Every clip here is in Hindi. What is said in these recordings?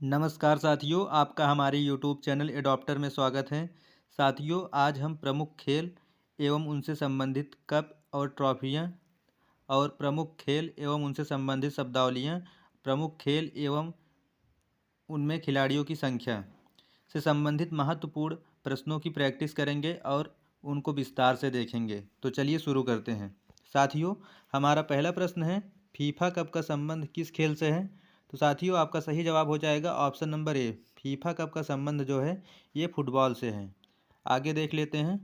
नमस्कार साथियों, आपका हमारे यूट्यूब चैनल एडॉप्टर में स्वागत है। साथियों, आज हम प्रमुख खेल एवं उनसे संबंधित कप और ट्रॉफियाँ और प्रमुख खेल एवं उनसे संबंधित शब्दावलियाँ, प्रमुख खेल एवं उनमें खिलाड़ियों की संख्या से संबंधित महत्वपूर्ण प्रश्नों की प्रैक्टिस करेंगे और उनको विस्तार से देखेंगे। तो चलिए शुरू करते हैं। साथियों, हमारा पहला प्रश्न है, फीफा कप का संबंध किस खेल से है? तो साथियों, आपका सही जवाब हो जाएगा option number A. FIFA cup का संबंध जो है ये फुटबॉल से है। आगे देख लेते हैं।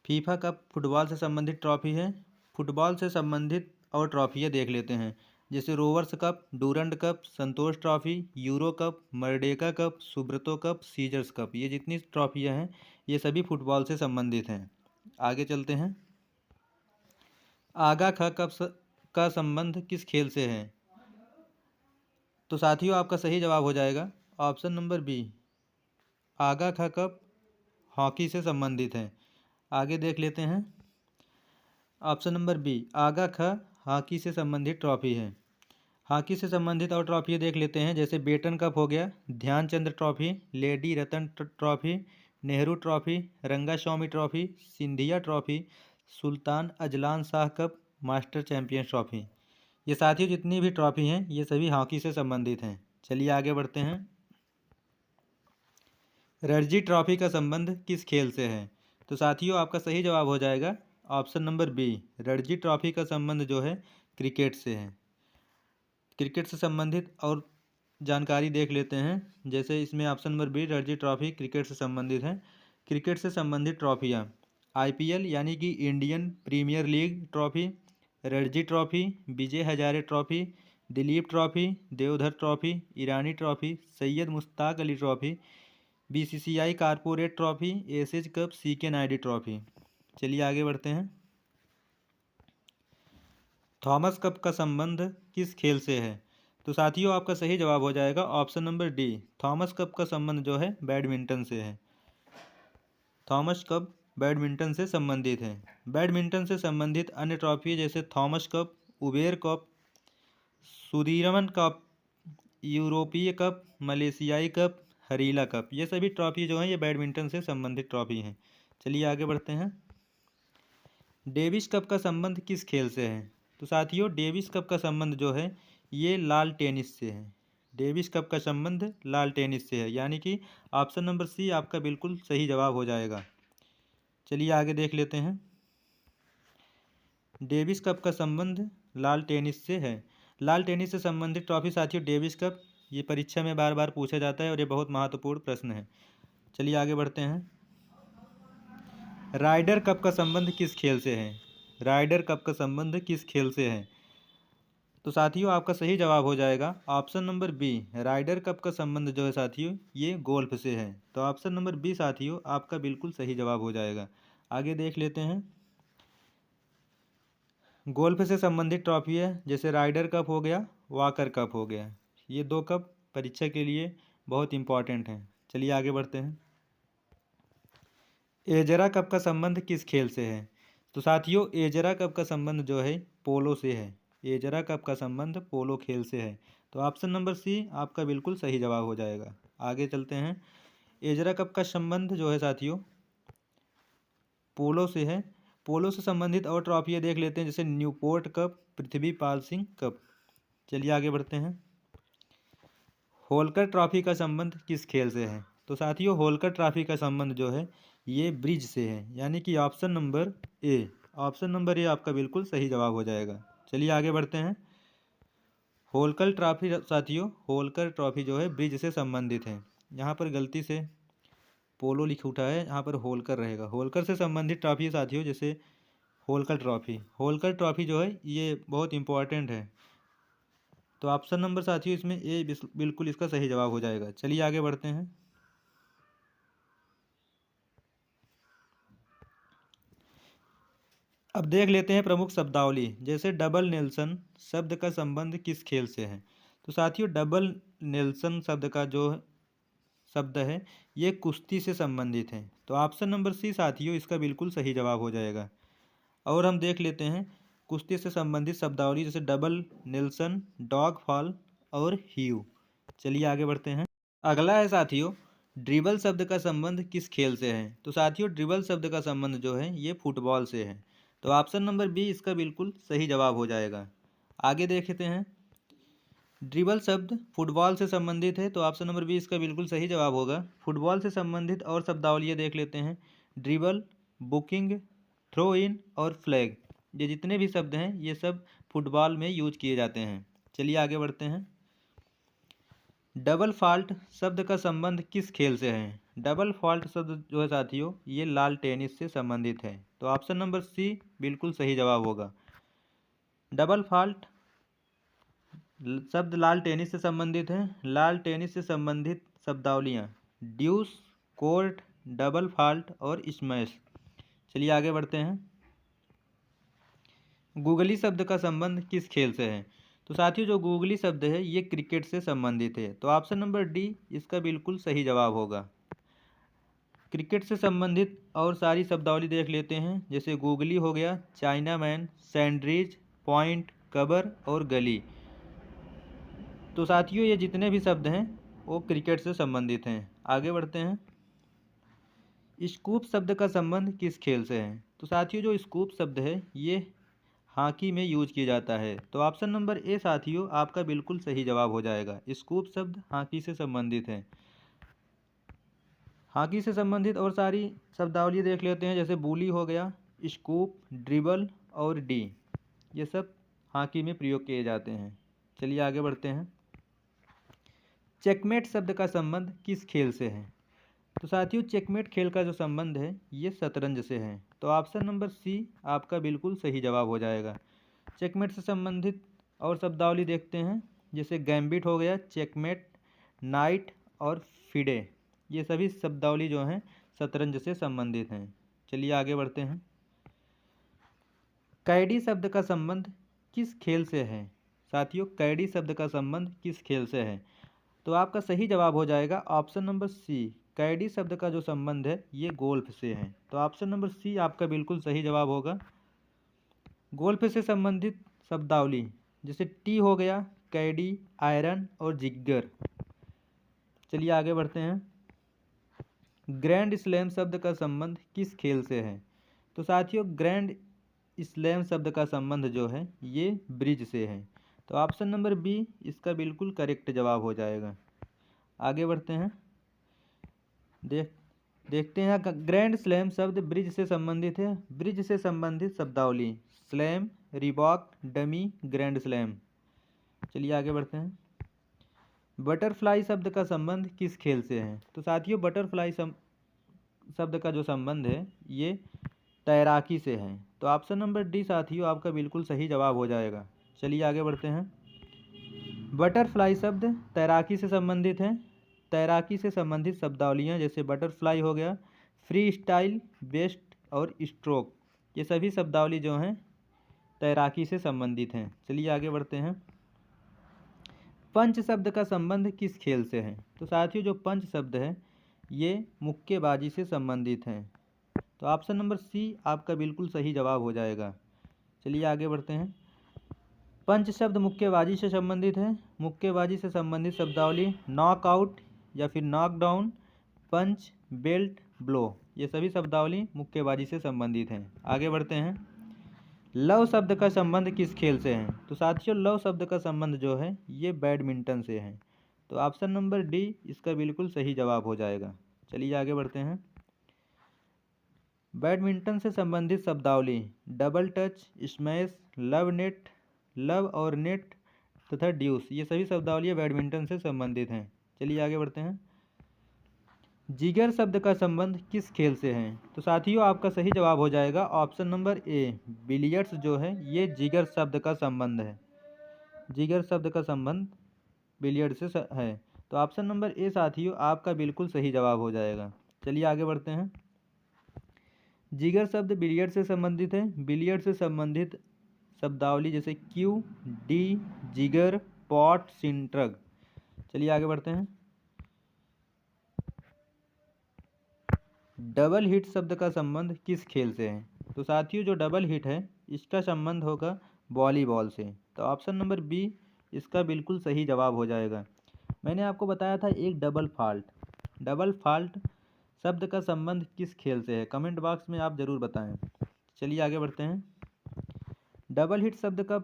फीफा कप फुटबॉल से संबंधित ट्रॉफी है। फुटबॉल से संबंधित और ट्रॉफियाँ देख लेते हैं, जैसे Rovers Cup, Durand Cup, Santosh trophy, Euro Cup, Merdeka Cup, Subroto Cup, Scissors Cup. ये जितनी ट्रॉफियाँ हैं ये सभी फुटबॉल से संबंधित हैं। आगे चलते हैं। आगा ख कप का संबंध किस खेल से है? तो साथियों, आपका सही जवाब हो जाएगा ऑप्शन नंबर बी। आगा ख कप हॉकी से संबंधित है। आगे देख लेते हैं। ऑप्शन नंबर बी, आगा ख हॉकी से संबंधित ट्रॉफी है। हॉकी से संबंधित और ट्रॉफी देख लेते हैं, जैसे बेटन कप हो गया, Dhyanchand trophy, Lady Ratan trophy, Nehru trophy, Rangaswamy trophy, Scindia trophy, Sultan Azlan Shah Cup, Master Champions Trophy. ये साथियों जितनी भी ट्रॉफी हैं ये सभी हॉकी से संबंधित हैं। चलिए आगे बढ़ते हैं। रणजी ट्रॉफी का संबंध किस खेल से है? तो साथियों, आपका सही जवाब हो जाएगा option number B. Ranji trophy का संबंध जो है क्रिकेट से है। क्रिकेट से संबंधित और जानकारी देख लेते हैं, जैसे इसमें option number B, Ranji trophy cricket से संबंधित है। क्रिकेट से संबंधित ट्रॉफियाँ आईपीएल यानी कि Indian Premier League trophy, Ranji trophy, Vijay Hazare trophy, Duleep trophy, Deodhar trophy, Irani trophy, Syed Mushtaq Ali trophy, BCCI corporate trophy, Aces Cup, CK Naidu trophy. चलिए आगे बढ़ते हैं। थॉमस कप का संबंध किस खेल से है? तो साथियों, आपका सही जवाब हो जाएगा option number D. Thomas cup का संबंध जो है बैडमिंटन से है। थॉमस कप बैडमिंटन से संबंधित है। बैडमिंटन से संबंधित अन्य ट्रॉफी जैसे Thomas cup, Uber cup, Sudirman cup, यूरोपीय कप, मलेशियाई कप, हरीला कप, ये सभी ट्रॉफी जो हैं ये बैडमिंटन से संबंधित ट्रॉफी हैं। चलिए आगे बढ़ते हैं। डेविस कप का संबंध किस खेल से है? तो साथियों, डेविस कप का संबंध जो है ये लाल टेनिस से है। डेविस कप का संबंध लाल टेनिस से है, यानी कि ऑप्शन नंबर सी आपका बिल्कुल सही जवाब हो जाएगा। चलिए आगे देख लेते हैं। डेविस कप का संबंध लाल टेनिस से है। लाल टेनिस से संबंधित ट्रॉफी साथियों डेविस कप, ये परीक्षा में बार बार पूछा जाता है और ये बहुत महत्वपूर्ण प्रश्न है। चलिए आगे बढ़ते हैं। राइडर कप का संबंध किस खेल से है? राइडर कप का संबंध किस खेल से है? तो साथियों, आपका सही जवाब हो जाएगा option number B. Ryder Cup का संबंध जो है साथियों ये गोल्फ से है। तो ऑप्शन नंबर बी साथियों आपका बिल्कुल सही जवाब हो जाएगा। आगे देख लेते हैं। गोल्फ से संबंधित ट्रॉफी है, जैसे राइडर कप हो गया, वॉकर कप हो गया। ये दो कप परीक्षा के लिए बहुत इंपॉर्टेंट हैं। चलिए आगे बढ़ते हैं। एजरा कप का संबंध किस खेल से है? तो साथियों, एजरा कप का संबंध जो है पोलो से है। एजरा कप का संबंध पोलो खेल से है। तो ऑप्शन नंबर सी आपका बिल्कुल सही जवाब हो जाएगा। आगे चलते हैं। एजरा कप का संबंध जो है साथियों पोलो से है। पोलो से संबंधित और ट्रॉफियाँ देख लेते हैं, जैसे Newport cup, Prithvipal Singh cup. चलिए आगे बढ़ते हैं। होलकर ट्रॉफी का संबंध किस खेल से है? तो साथियों, होलकर ट्रॉफी का संबंध जो है ये ब्रिज से है, यानी कि option number A. Option number A आपका बिल्कुल सही जवाब हो जाएगा। चलिए आगे बढ़ते हैं। होलकर ट्रॉफी साथियों, होलकर ट्रॉफी जो है ब्रिज से संबंधित है। यहाँ पर गलती से पोलो लिख उठा है, यहाँ पर होलकर रहेगा। होलकर से संबंधित ट्रॉफी साथियों, जैसे होलकर ट्रॉफी। होलकर ट्रॉफी जो है ये बहुत इंपॉर्टेंट है। तो ऑप्शन नंबर साथियों इसमें ए बिल्कुल इसका सही जवाब हो जाएगा। चलिए आगे बढ़ते हैं। अब देख लेते हैं प्रमुख शब्दावली, जैसे डबल नेल्सन शब्द का संबंध किस खेल से है? तो साथियों, डबल नेल्सन शब्द का जो शब्द है ये कुश्ती से संबंधित है। तो ऑप्शन नंबर सी साथियों इसका बिल्कुल सही जवाब हो जाएगा। और हम देख लेते हैं कुश्ती से संबंधित शब्दावली, जैसे डबल नेल्सन, डॉग फॉल और हीव। चलिए आगे बढ़ते हैं। अगला है साथियों, ड्रिबल शब्द का संबंध किस खेल से है? तो साथियों ड्रिबल शब्द का संबंध जो है ये फुटबॉल से है। तो ऑप्शन नंबर बी इसका बिल्कुल सही जवाब हो जाएगा। आगे देखते हैं। ड्रिबल शब्द फुटबॉल से संबंधित है, तो ऑप्शन नंबर बी इसका बिल्कुल सही जवाब होगा। फुटबॉल से संबंधित और शब्दावलियाँ देख लेते हैं। ड्रिबल, बुकिंग, थ्रो इन और फ्लैग, ये जितने भी शब्द हैं ये सब फुटबॉल में यूज किए जाते हैं। चलिए आगे बढ़ते हैं। डबल फॉल्ट शब्द का संबंध किस खेल से है? डबल फॉल्ट शब्द जो है साथियों ये लाल टेनिस से संबंधित है। तो ऑप्शन नंबर सी बिल्कुल सही जवाब होगा। डबल फॉल्ट शब्द लाल टेनिस से संबंधित है। लाल टेनिस से संबंधित शब्दावलियाँ ड्यूस, कोर्ट, डबल फॉल्ट और स्मैश। चलिए आगे बढ़ते हैं। गूगली शब्द का संबंध किस खेल से है? तो साथियों जो गूगली शब्द है ये क्रिकेट से संबंधित है। तो ऑप्शन नंबर डी इसका बिल्कुल सही जवाब होगा। क्रिकेट से संबंधित और सारी शब्दावली देख लेते हैं। जैसे गूगली हो गया, चाइना मैन, सैंडरिज, पॉइंट, कबर और गली। तो साथियों ये जितने भी शब्द हैं वो क्रिकेट से संबंधित हैं। आगे बढ़ते हैं। स्कूप शब्द का संबंध किस खेल से है? तो साथियों जो स्कूप शब्द है ये हॉकी में यूज किया जाता है। तो ऑप्शन नंबर ए साथियों आपका बिल्कुल सही जवाब हो जाएगा। स्कूप शब्द हॉकी से संबंधित है। हॉकी से संबंधित और सारी शब्दावली देख लेते हैं। जैसे बूली हो गया, स्कूप, ड्रिबल और डी, ये सब हॉकी में प्रयोग किए जाते हैं। चलिए आगे बढ़ते हैं। चेकमेट शब्द का संबंध किस खेल से है? तो साथियों चेकमेट खेल का जो संबंध है ये शतरंज से है। तो ऑप्शन नंबर सी आपका बिल्कुल सही जवाब हो जाएगा। चेकमेट से संबंधित और शब्दावली देखते हैं। जैसे गैम्बिट हो गया, चेकमेट, नाइट और फिडे, ये सभी शब्दावली जो हैं शतरंज से संबंधित हैं। चलिए आगे बढ़ते हैं। कैडी शब्द का संबंध किस खेल से है? साथियों कैडी शब्द का संबंध किस खेल से है? तो आपका सही जवाब हो जाएगा ऑप्शन नंबर सी। कैडी शब्द का जो संबंध है ये गोल्फ से है। तो ऑप्शन नंबर सी आपका बिल्कुल सही जवाब होगा। गोल्फ से संबंधित शब्दावली जैसे टी हो गया, कैडी, आयरन और जिग्गर। चलिए आगे बढ़ते हैं। ग्रैंड स्लैम शब्द का संबंध किस खेल से है? तो साथियों ग्रैंड स्लैम शब्द का संबंध जो है ये ब्रिज से है। तो ऑप्शन नंबर बी इसका बिल्कुल करेक्ट जवाब हो जाएगा। आगे बढ़ते हैं। देखते हैं ग्रैंड स्लैम शब्द ब्रिज से संबंधित है। ब्रिज से संबंधित शब्दावली slam, Reebok, dummy, grand slam. चलिए आगे बढ़ते हैं। बटरफ्लाई शब्द का संबंध किस खेल से है? तो साथियों बटरफ्लाई शब्द का जो संबंध है ये तैराकी से है। तो ऑप्शन नंबर डी साथियों आपका बिल्कुल सही जवाब हो जाएगा। चलिए आगे बढ़ते हैं। बटरफ्लाई शब्द तैराकी से संबंधित है। तैराकी से संबंधित शब्दावलियाँ जैसे बटरफ्लाई हो गया, फ्री स्टाइल, बेस्ट और स्ट्रोक, ये सभी शब्दावली जो हैं तैराकी से संबंधित हैं। चलिए आगे बढ़ते हैं। पंच शब्द का संबंध किस खेल से है? तो साथियों जो पंच शब्द है ये मुक्केबाजी से संबंधित हैं। तो ऑप्शन नंबर सी आपका बिल्कुल सही जवाब हो जाएगा। चलिए आगे बढ़ते हैं। पंच शब्द मुक्केबाजी से संबंधित है। मुक्केबाजी से संबंधित शब्दावली नॉकआउट या फिर नॉकडाउन, पंच, बेल्ट, ब्लो, ये सभी शब्दावली मुक्केबाजी से संबंधित हैं। आगे बढ़ते हैं। लव शब्द का संबंध किस खेल से है? तो साथियों लव शब्द का संबंध जो है ये बैडमिंटन से है। तो ऑप्शन नंबर डी इसका बिल्कुल सही जवाब हो जाएगा। चलिए आगे बढ़ते हैं। बैडमिंटन से संबंधित शब्दावली double touch, smash, love net, love और नेट तथा ड्यूस, ये सभी शब्दावलियाँ बैडमिंटन से संबंधित हैं। चलिए आगे बढ़ते हैं। जिगर शब्द का संबंध किस खेल से है? तो साथियों आपका सही जवाब हो जाएगा ऑप्शन नंबर ए। बिलियर्ड्स जो है ये जिगर शब्द का संबंध है। जिगर शब्द का संबंध बिलियर्ड से है। तो ऑप्शन नंबर ए साथियों आपका बिल्कुल सही जवाब हो जाएगा। चलिए आगे बढ़ते हैं। जिगर शब्द बिलियर्ड से संबंधित है। बिलियर्ड से संबंधित शब्दावली जैसे क्यू, डी, जिगर, पॉट, सिंट्रग। चलिए आगे बढ़ते हैं। डबल हिट शब्द का संबंध किस खेल से है? तो साथियों जो डबल हिट है इसका संबंध होगा वॉलीबॉल से। तो ऑप्शन नंबर बी इसका बिल्कुल सही जवाब हो जाएगा। मैंने आपको बताया था एक डबल फॉल्ट। डबल फॉल्ट शब्द का संबंध किस खेल से है? कमेंट बॉक्स में आप ज़रूर बताएं। चलिए आगे बढ़ते हैं। डबल हिट शब्द का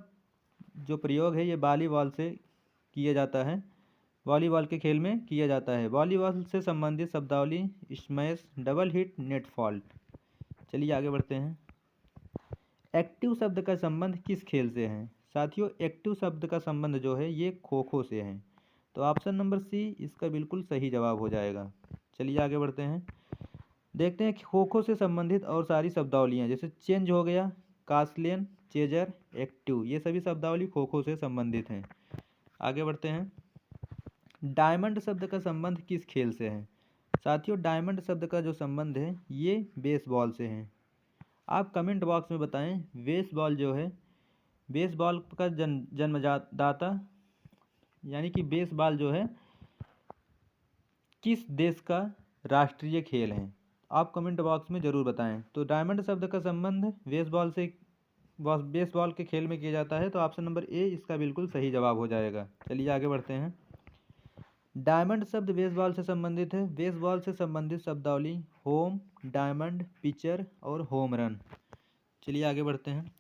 जो प्रयोग है ये वॉलीबॉल से किया जाता है, वॉलीबॉल के खेल में किया जाता है। वॉलीबॉल से संबंधित शब्दावली smash, double hit, net fault. चलिए आगे बढ़ते हैं। एक्टिव शब्द का संबंध किस खेल से है? साथियों, एक्टिव शब्द का संबंध जो है ये खो खो से है, तो ऑप्शन नंबर सी इसका बिल्कुल सही जवाब हो जाएगा। चलिए आगे बढ़ते हैं। देखते हैं खो खो से संबंधित और सारी शब्दावलियाँ, जैसे चेंज हो गया, कास्लियन, चेजर, एक्टिव, ये सभी शब्दावली खो खो से संबंधित हैं। आगे बढ़ते हैं। डायमंड शब्द का संबंध किस खेल से है? साथियों, डायमंड शब्द का जो संबंध है ये बेसबॉल से है। आप कमेंट बॉक्स में बताएं बेसबॉल जो है, बेसबॉल का जन्मदाता यानी कि बेसबॉल जो है किस देश का राष्ट्रीय खेल है? आप कमेंट बॉक्स में ज़रूर बताएं। तो डायमंड शब्द का संबंध बेसबॉल से, बेसबॉल के खेल में किया जाता है, तो ऑप्शन नंबर ए इसका बिल्कुल सही जवाब हो जाएगा। चलिए आगे बढ़ते हैं। डायमंड शब्द बेसबॉल से संबंधित है। बेसबॉल से संबंधित शब्दावली होम, डायमंड, पिचर और होम रन। चलिए आगे बढ़ते हैं।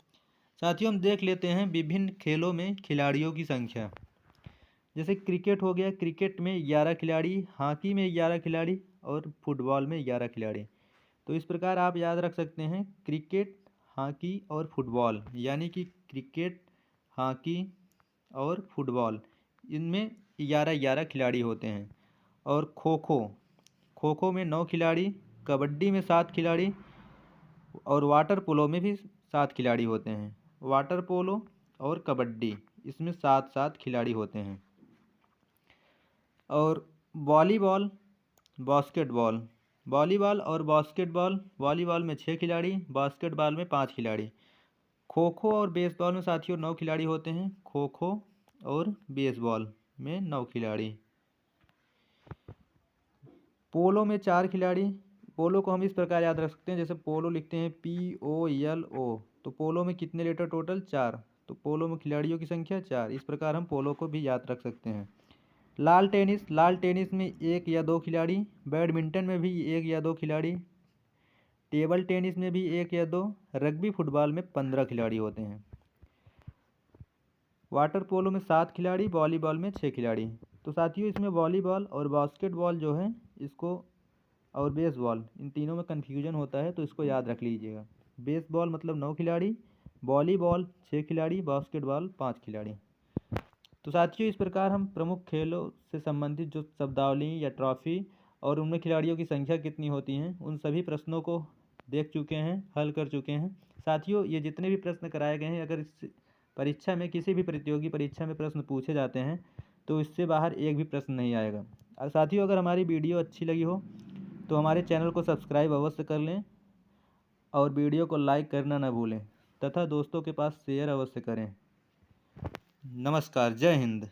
साथियों, हम देख लेते हैं विभिन्न खेलों में खिलाड़ियों की संख्या। जैसे क्रिकेट हो गया, क्रिकेट में 11 खिलाड़ी, हॉकी में 11 खिलाड़ी और फुटबॉल में 11 खिलाड़ी। तो इस प्रकार आप याद रख सकते हैं क्रिकेट, हॉकी और फुटबॉल, यानी कि क्रिकेट, हॉकी और फुटबॉल, इनमें 11-11 खिलाड़ी होते हैं। और खो खो, खो खो में 9 खिलाड़ी, कबड्डी में 7 खिलाड़ी और वाटर पोलो में भी 7 खिलाड़ी होते हैं। वाटर पोलो और कबड्डी इसमें 7-7 खिलाड़ी होते हैं। और वॉलीबॉल, बास्केटबॉल, वॉलीबॉल और बास्केटबॉल, वॉलीबॉल में 6 खिलाड़ी, बास्केटबॉल में 5 खिलाड़ी। खो खो और बेसबॉल में साथियों 9 खिलाड़ी होते हैं। खो खो और बेसबॉल में 9 खिलाड़ी। पोलो में 4 खिलाड़ी। पोलो को हम इस प्रकार याद रख सकते हैं, जैसे पोलो लिखते हैं POLO, तो पोलो में कितने लीटर टोटल? 4, तो पोलो में खिलाड़ियों की संख्या 4। इस प्रकार हम पोलो को भी याद रख सकते हैं। लाल टेनिस, लाल टेनिस में 1 या 2 खिलाड़ी। बैडमिंटन में भी 1 या 2 खिलाड़ी। टेबल टेनिस में भी 1 या 2। रग्बी फुटबॉल में 15 खिलाड़ी होते हैं। वाटर पोलो में 7 खिलाड़ी, वॉलीबॉल में 6 खिलाड़ी। तो साथियों, इसमें वॉलीबॉल और बास्केटबॉल जो है इसको, और बेसबॉल, इन तीनों में कन्फ्यूजन होता है, तो इसको याद रख लीजिएगा। बेसबॉल मतलब 9 खिलाड़ी, वॉलीबॉल 6 खिलाड़ी, बास्केटबॉल 5 खिलाड़ी। तो साथियों, इस प्रकार हम प्रमुख खेलों से संबंधित जो शब्दावली या ट्रॉफी और उनमें खिलाड़ियों की संख्या कितनी होती हैं, उन सभी प्रश्नों को देख चुके हैं, हल कर चुके हैं। साथियों, ये जितने भी प्रश्न कराए गए हैं, अगर इस परीक्षा में, किसी भी प्रतियोगी परीक्षा में प्रश्न पूछे जाते हैं, तो इससे बाहर एक भी प्रश्न नहीं आएगा। और साथियों, अगर हमारी वीडियो अच्छी लगी हो तो हमारे चैनल को सब्सक्राइब अवश्य कर लें और वीडियो को लाइक करना न भूलें तथा दोस्तों के पास शेयर अवश्य करें। नमस्कार, जय हिंद।